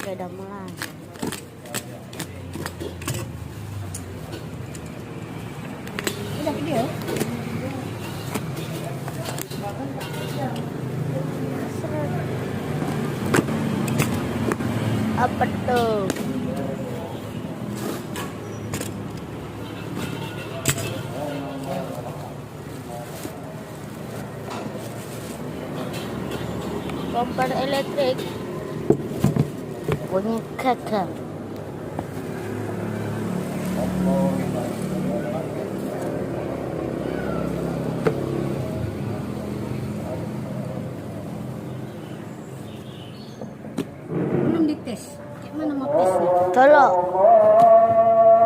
Oke, udah mulai. Udah video. Apa tuh? Kompor elektrik bunyi kakak.